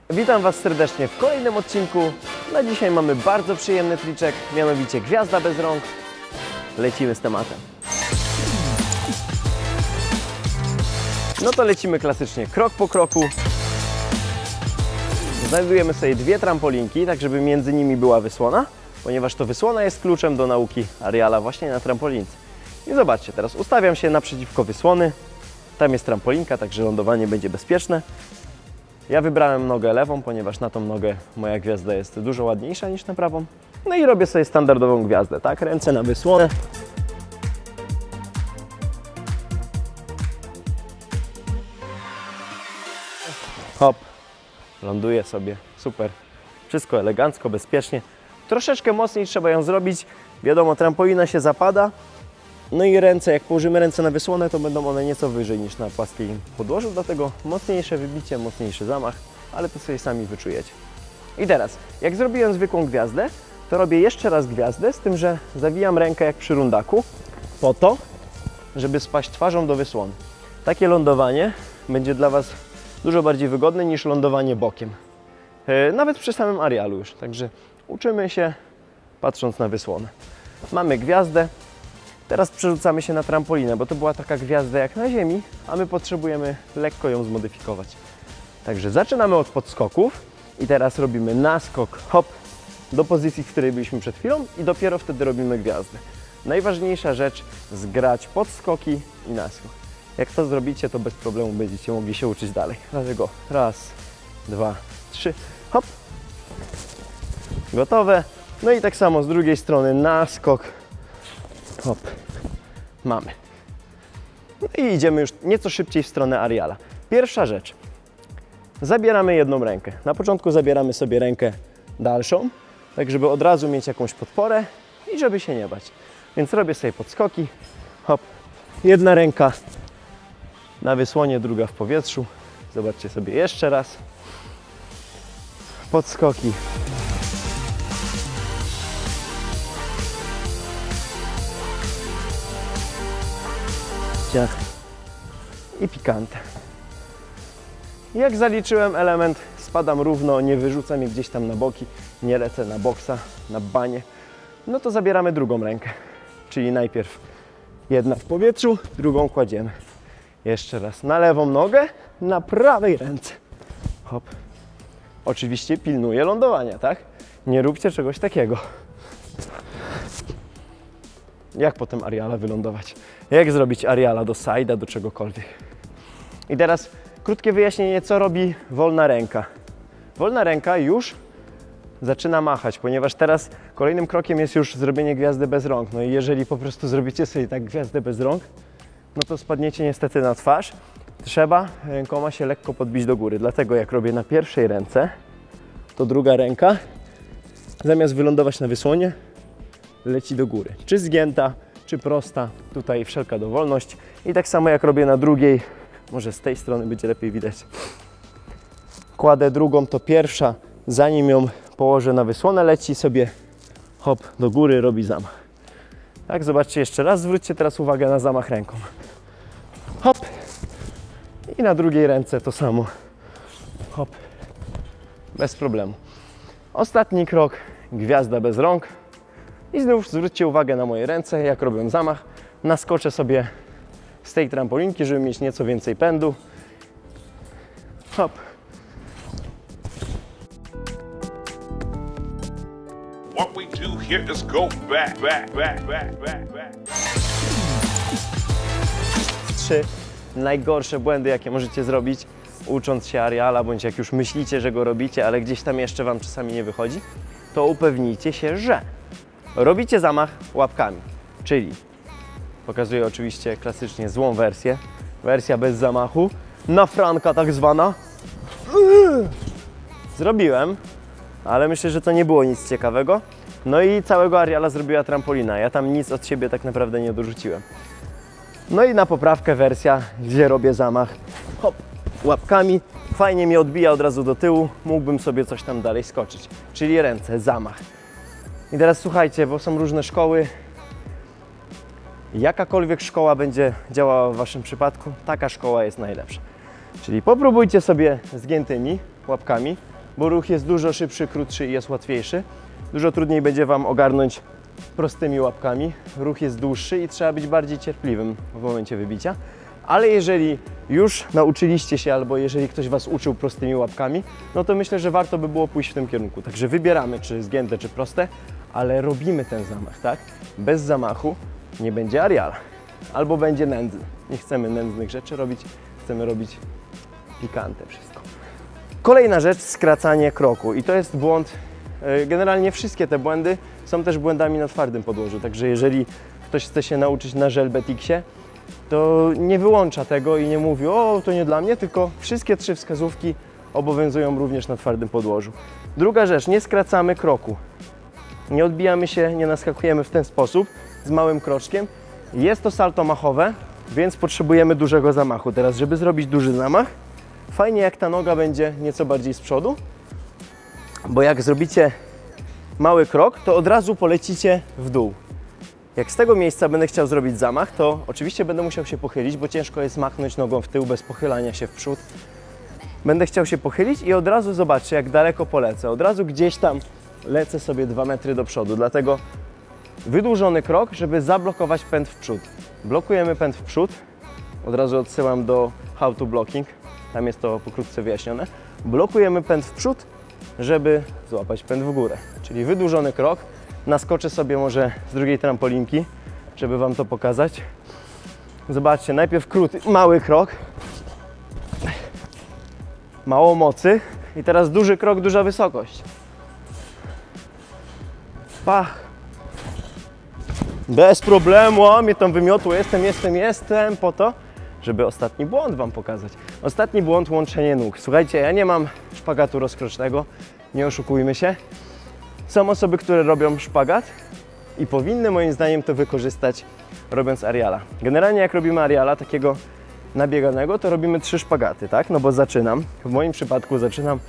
Witam Was serdecznie w kolejnym odcinku. Na dzisiaj mamy bardzo przyjemny triczek, mianowicie gwiazda bez rąk. Lecimy z tematem. No to lecimy klasycznie krok po kroku. Znajdujemy sobie dwie trampolinki, tak żeby między nimi była wysłona, ponieważ to wysłona jest kluczem do nauki aeriala właśnie na trampolince. I zobaczcie, teraz ustawiam się naprzeciwko wysłony. Tam jest trampolinka, także lądowanie będzie bezpieczne. Ja wybrałem nogę lewą, ponieważ na tą nogę moja gwiazda jest dużo ładniejsza niż na prawą. No i robię sobie standardową gwiazdę, tak? Ręce na wysłonę. Hop, ląduję sobie, super. Wszystko elegancko, bezpiecznie. Troszeczkę mocniej trzeba ją zrobić. Wiadomo, trampolina się zapada. No i ręce, jak położymy ręce na wysłonę, to będą one nieco wyżej niż na płaskim podłożu, dlatego mocniejsze wybicie, mocniejszy zamach, ale to sobie sami wyczujecie. I teraz, jak zrobiłem zwykłą gwiazdę, to robię jeszcze raz gwiazdę, z tym, że zawijam rękę jak przy rundaku, po to, żeby spaść twarzą do wysłony. Takie lądowanie będzie dla Was dużo bardziej wygodne niż lądowanie bokiem. Nawet przy samym aerialu już, także uczymy się patrząc na wysłonę. Mamy gwiazdę. Teraz przerzucamy się na trampolinę, bo to była taka gwiazda jak na ziemi, a my potrzebujemy lekko ją zmodyfikować. Także zaczynamy od podskoków i teraz robimy naskok, hop, do pozycji, w której byliśmy przed chwilą i dopiero wtedy robimy gwiazdę. Najważniejsza rzecz, zgrać podskoki i naskok. Jak to zrobicie, to bez problemu będziecie mogli się uczyć dalej. Dlatego raz, dwa, trzy, hop, gotowe. No i tak samo z drugiej strony naskok, hop, mamy. No i idziemy już nieco szybciej w stronę aeriala. Pierwsza rzecz, zabieramy jedną rękę. Na początku zabieramy sobie rękę dalszą, tak żeby od razu mieć jakąś podporę i żeby się nie bać. Więc robię sobie podskoki, hop, jedna ręka na wysłonie, druga w powietrzu. Zobaczcie sobie jeszcze raz. Podskoki. Ciach. I pikantę. Jak zaliczyłem element, spadam równo, nie wyrzucam je gdzieś tam na boki, nie lecę na boksa, na banie. No to zabieramy drugą rękę. Czyli najpierw jedna w powietrzu, drugą kładziemy. Jeszcze raz na lewą nogę, na prawej ręce. Hop. Oczywiście pilnuję lądowania, tak? Nie róbcie czegoś takiego. Jak potem aeriala wylądować? Jak zrobić aeriala do side'a, do czegokolwiek? I teraz krótkie wyjaśnienie, co robi wolna ręka. Wolna ręka już zaczyna machać, ponieważ teraz kolejnym krokiem jest już zrobienie gwiazdy bez rąk. No i jeżeli po prostu zrobicie sobie tak gwiazdę bez rąk, no to spadniecie niestety na twarz. Trzeba rękoma się lekko podbić do góry. Dlatego jak robię na pierwszej ręce, to druga ręka zamiast wylądować na wysłonie, leci do góry. Czy zgięta, czy prosta. Tutaj wszelka dowolność. I tak samo jak robię na drugiej, może z tej strony będzie lepiej widać. Kładę drugą, to pierwsza, zanim ją położę na wysłonę, leci sobie hop do góry, robi zamach. Tak, zobaczcie jeszcze raz, zwróćcie teraz uwagę na zamach ręką. Hop. I na drugiej ręce to samo. Hop. Bez problemu. Ostatni krok, gwiazda bez rąk. I znów zwróćcie uwagę na moje ręce, jak robię zamach. Naskoczę sobie z tej trampolinki, żeby mieć nieco więcej pędu. Hop. What we do here is go back, back, back, back, back, back. 3 najgorsze błędy, jakie możecie zrobić, ucząc się aeriala, bądź jak już myślicie, że go robicie, ale gdzieś tam jeszcze Wam czasami nie wychodzi, to upewnijcie się, że robicie zamach łapkami, czyli pokazuję oczywiście klasycznie złą wersję, wersja bez zamachu, na franka tak zwana. Zrobiłem, ale myślę, że to nie było nic ciekawego. No i całego aeriala zrobiła trampolina, ja tam nic od siebie tak naprawdę nie dorzuciłem. No i na poprawkę wersja, gdzie robię zamach, hop, łapkami, fajnie mnie odbija od razu do tyłu, mógłbym sobie coś tam dalej skoczyć, czyli ręce, zamach. I teraz słuchajcie, bo są różne szkoły, jakakolwiek szkoła będzie działała w Waszym przypadku, taka szkoła jest najlepsza. Czyli popróbujcie sobie zgiętymi łapkami, bo ruch jest dużo szybszy, krótszy i jest łatwiejszy. Dużo trudniej będzie Wam ogarnąć prostymi łapkami. Ruch jest dłuższy i trzeba być bardziej cierpliwym w momencie wybicia. Ale jeżeli już nauczyliście się, albo jeżeli ktoś Was uczył prostymi łapkami, no to myślę, że warto by było pójść w tym kierunku. Także wybieramy, czy zgięte, czy proste, ale robimy ten zamach, tak? Bez zamachu nie będzie ariala. Albo będzie nędzny. Nie chcemy nędznych rzeczy robić, chcemy robić pikante wszystko. Kolejna rzecz, skracanie kroku. I to jest błąd, generalnie wszystkie te błędy są też błędami na twardym podłożu. Także jeżeli ktoś chce się nauczyć na Gelbetixie, to nie wyłącza tego i nie mówi, o, to nie dla mnie, tylko wszystkie 3 wskazówki obowiązują również na twardym podłożu. Druga rzecz, nie skracamy kroku. Nie odbijamy się, nie naskakujemy w ten sposób, z małym kroczkiem. Jest to salto machowe, więc potrzebujemy dużego zamachu. Teraz, żeby zrobić duży zamach, fajnie jak ta noga będzie nieco bardziej z przodu, bo jak zrobicie mały krok, to od razu polecicie w dół. Jak z tego miejsca będę chciał zrobić zamach, to oczywiście będę musiał się pochylić, bo ciężko jest machnąć nogą w tył bez pochylania się w przód. Będę chciał się pochylić i od razu zobaczcie, jak daleko polecę. Od razu gdzieś tam lecę sobie 2 metry do przodu, dlatego wydłużony krok, żeby zablokować pęd w przód. Blokujemy pęd w przód, od razu odsyłam do How to Blocking, tam jest to pokrótce wyjaśnione. Blokujemy pęd w przód, żeby złapać pęd w górę, czyli wydłużony krok. Naskoczę sobie może z drugiej trampolinki, żeby Wam to pokazać. Zobaczcie, najpierw mały krok, mało mocy i teraz duży krok, duża wysokość. Pach! Bez problemu, a mnie tam wymiotło, jestem po to, żeby ostatni błąd Wam pokazać. Ostatni błąd, łączenie nóg. Słuchajcie, ja nie mam szpagatu rozkrocznego, nie oszukujmy się. Są osoby, które robią szpagat i powinny moim zdaniem to wykorzystać, robiąc ariala. Generalnie jak robimy ariala takiego nabieganego, to robimy 3 szpagaty, tak? No bo zaczynam, w moim przypadku zaczynam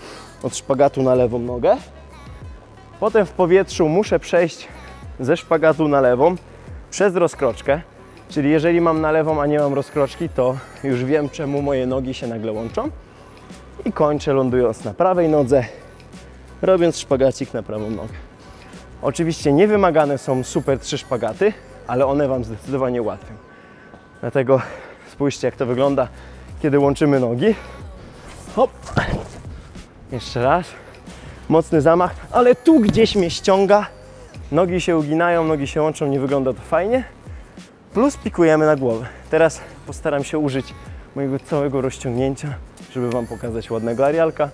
od szpagatu na lewą nogę. Potem w powietrzu muszę przejść ze szpagatu na lewą przez rozkroczkę. Czyli jeżeli mam na lewą, a nie mam rozkroczki, to już wiem, czemu moje nogi się nagle łączą. I kończę lądując na prawej nodze, robiąc szpagacik na prawą nogę. Oczywiście niewymagane są super 3 szpagaty, ale one Wam zdecydowanie ułatwią. Dlatego spójrzcie, jak to wygląda, kiedy łączymy nogi. Hop! Jeszcze raz. Mocny zamach, ale tu gdzieś mnie ściąga. Nogi się uginają, nogi się łączą, nie wygląda to fajnie. Plus pikujemy na głowę. Teraz postaram się użyć mojego całego rozciągnięcia, żeby Wam pokazać ładnego arialka.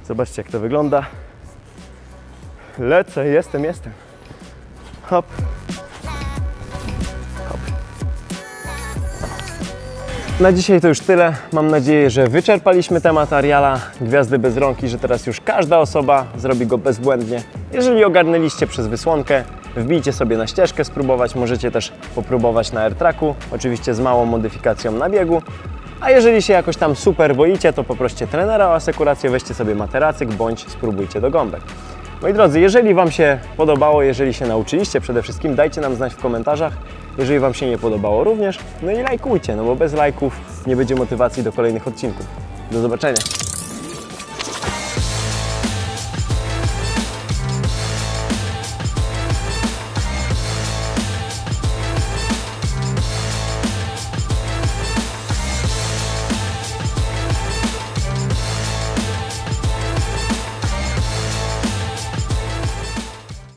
Zobaczcie, jak to wygląda. Lecę, jestem. Hop. Hop. Na dzisiaj to już tyle. Mam nadzieję, że wyczerpaliśmy temat ariala gwiazdy bez rąk i że teraz już każda osoba zrobi go bezbłędnie. Jeżeli ogarnęliście przez wysłonkę, wbijcie sobie na ścieżkę spróbować. Możecie też popróbować na AirTracku, oczywiście z małą modyfikacją na biegu. A jeżeli się jakoś tam super boicie, to poproście trenera o asekurację, weźcie sobie materacyk bądź spróbujcie do gąbek. Moi drodzy, jeżeli Wam się podobało, jeżeli się nauczyliście przede wszystkim, dajcie nam znać w komentarzach. Jeżeli Wam się nie podobało również, no i lajkujcie, no bo bez lajków nie będzie motywacji do kolejnych odcinków. Do zobaczenia!